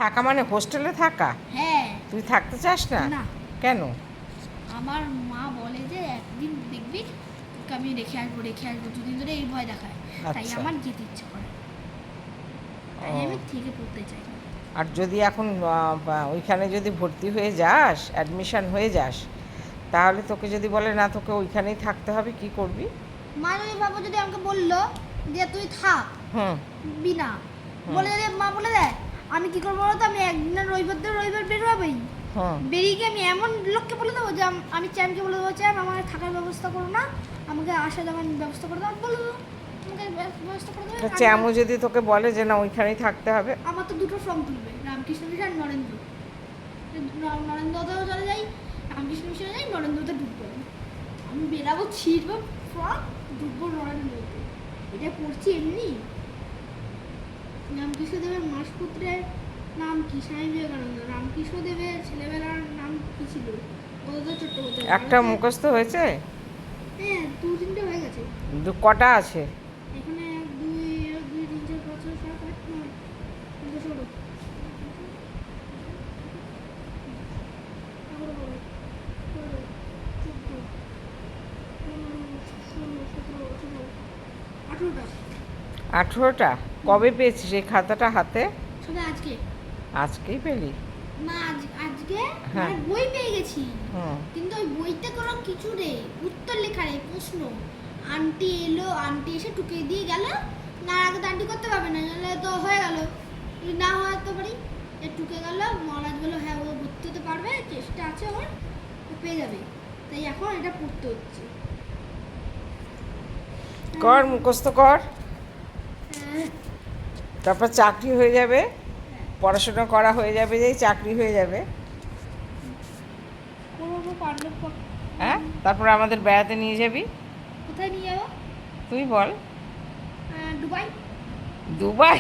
থাকা মানে হোস্টেলে থাকা? হ্যাঁ। তুই থাকতে চাস না? না। কেন? আমার মা বলে যে একদিন দেখবি তোকে আমি রেখে আসবো দুদিন ধরে এই ভয় দেখায়। তাই আচ্ছা। আমার যেতে ইচ্ছে করে, তাই আমি থেকে পড়তে চাই। আর যদি এখন ওইখানে যদি ভর্তি হয়ে যাস, অ্যাডমিশন হয়ে যাস, তাহলে তোকে যদি বলে না তোকে ওইখানেই থাকতে হবে, কি করবি? মা যদি বাবা যদি আমাকে বললো যে তুই থাক হুম। বিনা বলে যদি মা বলে দেয়, আমি কি করবো বলো তো? আমি একদিন রবিবার বেরোবেই। হুম। বেরিয়ে গিয়ে আমি এমন লোককে বলে দেবো যে আমি চ্যামকে বলে দেবো, চ্যাম আমার থাকার ব্যবস্থা করো না, আমাকে আসা যাওয়ার ব্যবস্থা করে দাও, বলে দেবো আমাকে ব্যবস্থা করে দেবে। চ্যামও যদি তোকে বলে যে না ওইখানেই থাকতে হবে? আমার তো দুটো ফর্ম তুলবে, রামকৃষ্ণ মিশন আর নরেন্দ্র। নরেন্দ্রতেও চলে যাই, রামকৃষ্ণ মিশনে যাই, নরেন্দ্রতে ঢুকবো। আমি বেরাবো, ছিঁড়বো ফর্ম, ঢুকবো নরেন্দ্রতে। এটা পড়ছি এমনি। রামকৃষ্ণদেবের মাসপুত্রের নাম কি? স্বামী বিবেকানন্দ। রামকৃষ্ণদেবের ছেলেবেলার নাম কি ছিল? গদাধর চট্টোপাধ্যায়। একটা মুখস্থ হয়েছে? হ্যাঁ, 2-3টে হয়ে গেছে। কটা আছে? এখানে 1 2 3 4 5 6 7 8 9 10 11 18টা? কবে পেয়েছিস এই খাতাটা হাতে? শুধু আজকে। আজকেই পেলি? না, আজকে হ্যাঁ। বই পেয়ে গেছি। হুম। কিন্তু ওই বইতে কোনো কিছু নেই, উত্তর লেখা নেই, প্রশ্ন। আন্টি এলো, আন্টি এসে টুকে দিয়ে গেল। না, আগে তো আন্টি করতে পারবে না, নাহলে তো হয়ে গেল। যদি না হতে পারি, এ টুকে গেল। মহারাজ বললো হ্যাঁ ও ভর্তি হতে পারবে, চেষ্টা আছে ওর, ও পেয়ে যাবে। তাই এখন এটা পড়তে হচ্ছে। কর, মুখস্থ কর, তারপর চাকরি হয়ে যাবে। পড়াশোনা করা হয়ে যাবে, যেই চাকরি হয়ে যাবে। হ্যাঁ, তারপর আমাদের বেড়াতে নিয়ে যাবি। কোথায় নিয়ে যাবো? তুই বল। দুবাই। দুবাই?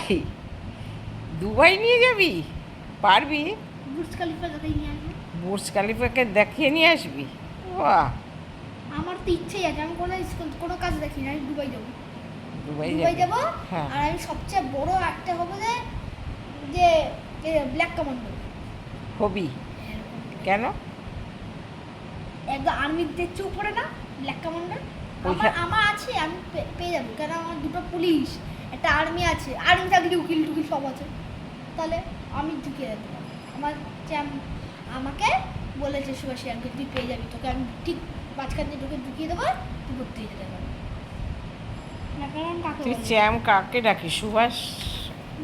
দুবাই নিয়ে যাবি? পারবি? বুর্জ খলিফা কোথায় নিয়ে আসবো? বুর্জ খলিফাকে দেখিয়ে নিয়ে আসবি? বাহ, আমার তো ইচ্ছেই আছে, আমি কোনো কাজ দেখি না, আমি দুবাই যাবো। দুবাই দুবাই যাবো। হ্যাঁ। আর আমি সবচেয়ে বড় একটা হবো যে ব্ল্যাক কমান্ডো হবি? কেন? একদম আর্মিতে চোখ পড়ে না, ব্ল্যাক কমান্ডো। আমার আছে, আমি পেয়ে যাবো, কারণ আমার দুটো পুলিশ, একটা আর্মি আছে। আর্মি থাকলে উকিল টুকিল সব আছে, তাহলে আমি ঢুকিয়ে যেতে পারবো। আমার আমাকে বলেছে সুভাষী আঙ্কেল তুই পেয়ে যাবি, তোকে আমি ঠিক মাঝখান দিয়ে ঢুকিয়ে দেবো, তুই ভর্তি হয়ে যেতে পারবি। তুই চ্যাম কাকে ডাকিস? সুভাষ?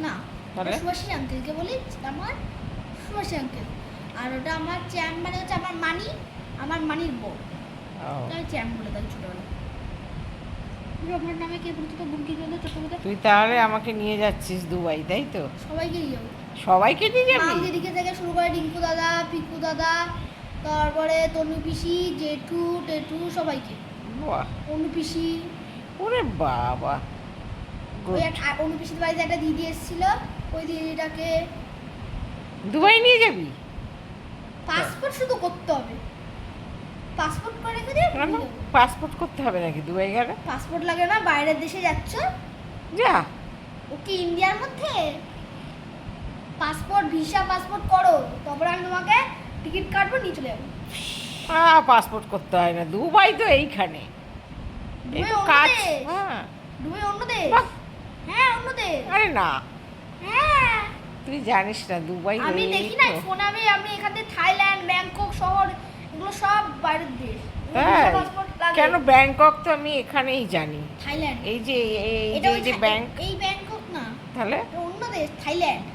না, তাহলে সুভাষী আঙ্কেলকে বলি আমার সুভাষী আঙ্কেল। আর ওটা আমার চ্যাম মানে হচ্ছে আমার মানির বউ। তাই চ্যাম বলে তাই ছোটবেলা। আপনার নামে কে পরিচিত? বঙ্কিমচন্দ্র চট্টোপাধ্যায়। তুই তাহলে আমাকে নিয়ে যাচ্ছিস দুবাই, তাই তো? সবাইকে নিয়ে যাবো। সবাইকে নিয়ে যাবি? দিদিকে থেকে শুরু করে রিঙ্কু দাদা, পিকু দাদা, তারপরে তনু পিসি, জেঠু টেঠু, সবাইকে। বাহ, অনু পিসি। ওরে বাবা। ওই অনু পিসির বাড়িতে একটা দিদি এসেছিল, ওই দিদিটাকে। দুবাই নিয়ে যাবি? পাসপোর্ট শুধু করতে হবে, পাসপোর্ট করে রেখে দিয়ে পাসপোর্ট করতে হবে নাকি দুবাই গেলে? পাসপোর্ট লাগে না, বাইরের দেশে যাচ্ছ যা। ও কি ইন্ডিয়ার মধ্যে? পাসপোর্ট ভিসা পাসপোর্ট করো, তারপরে আমি তোমাকে টিকিট কাটবো, নিয়ে চলে যাবো। পাসপোর্ট করতে হয় না, দুবাই তো এইখানে। এই তো কাজ। হ্যাঁ। দুবাই অন্য দেশ। বাহ। হ্যাঁ, অন্য দেশ। আরে না, হ্যাঁ, তুই জানিস না দুবাই আমি এই দেখি না তো। ফোনে, আমি এখান থেকে থাইল্যান্ড, ব্যাংকক শহর, এগুলো সব বাইরের দেশ। হ্যাঁ, পাসপোর্ট লাগে। কেন? ব্যাংকক তো আমি এখানেই জানি। থাইল্যান্ড। এই যে এটা এই যে ব্যাংক। এই ব্যাংকক না, তাহলে এটা অন্য দেশ, থাইল্যান্ড।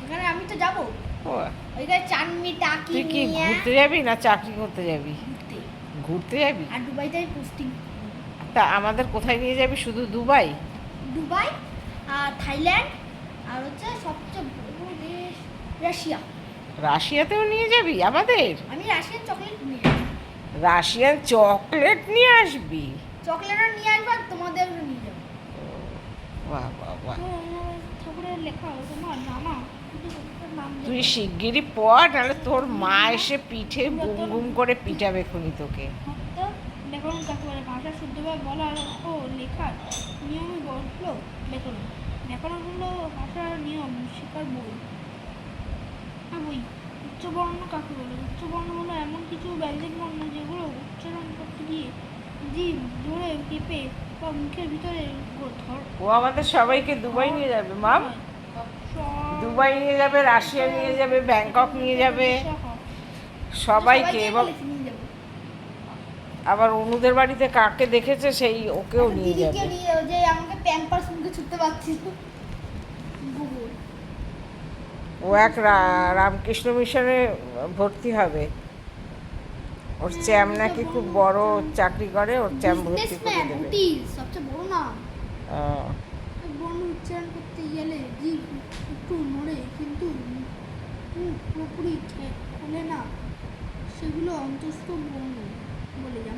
ওখানে আমি তো যাবো। ও, ওইখানে চানমি টাকি তুই কি নিয়ে ঘুরতে যাবি না চাকরি করতে যাবি? ঘুরতে। ঘুরতে যাবি? আর দুবাইতে পোস্টিং। তা আমাদের কোথায় নিয়ে যাবি? শুধু দুবাই? দুবাই আর থাইল্যান্ড, আর হচ্ছে সবচেয়ে বড় দেশ রাশিয়া। রাশিয়াতেও নিয়ে যাবি আমাদের? আমি রাশিয়ান চকলেট নিয়ে যাবো। রাশিয়ান চকলেট নিয়ে আসবি? চকলেটও নিয়ে আসবো আর তোমাদেরও নিয়ে যাবো। বাহ বাহ বাহ। ঠাকুরের লেখা তোমার জানা, তুই শিগগিরই পড়, নাহলে তোর মা এসে পিঠে গুম গুম করে পিটাবে খুনি তোকে। ব্যাকরণ কাকে বলে? ভাষা শুদ্ধভাবে বলার ও লেখার নিয়মই বলল ব্যাকরণ। ব্যাকরণ হলো ভাষার নিয়ম শেখার বই। হ্যাঁ বই উচ্চবর্ণ কাকে বলে? উচ্চবর্ণ হলো এমন কিছু ব্যঞ্জন বর্ণ যেগুলো উচ্চারণ করতে গিয়ে জিভ জোরে কেঁপে বা মুখের ভিতরে ধর ও আমাদের সবাইকে দুবাই নিয়ে যাবে মাম, দুবাই নিয়ে যাবে, রাশিয়া নিয়ে যাবে, ব্যাংকক নিয়ে যাবে, সবাইকে। এবং নিয়ে যাবো। আবার অনুদের বাড়িতে কাকে দেখেছে সেই ওকেও নিয়ে দিদিকে যাবে। নিয়ে যাবো, যে আমাকে প্যাম্পার্স মুখে ছুটতে পারছি গুগল। ও এক রামকৃষ্ণ মিশনে ভর্তি হবে। ওর চ্যাম নাকি খুব বড় চাকরি করে, ওর চ্যাম ভর্তি করে বিজনেসম্যান দেবে। ওটিস সবচেয়ে বড় নাম। আহ, বর্ণ উচ্চারণ করতে গেলে জিভ একটু নড়ে, কিন্তু মুখ পুরোপুরি খোলে না। সেগুলো অন্তস্থ বর্ণ বলে, যেমন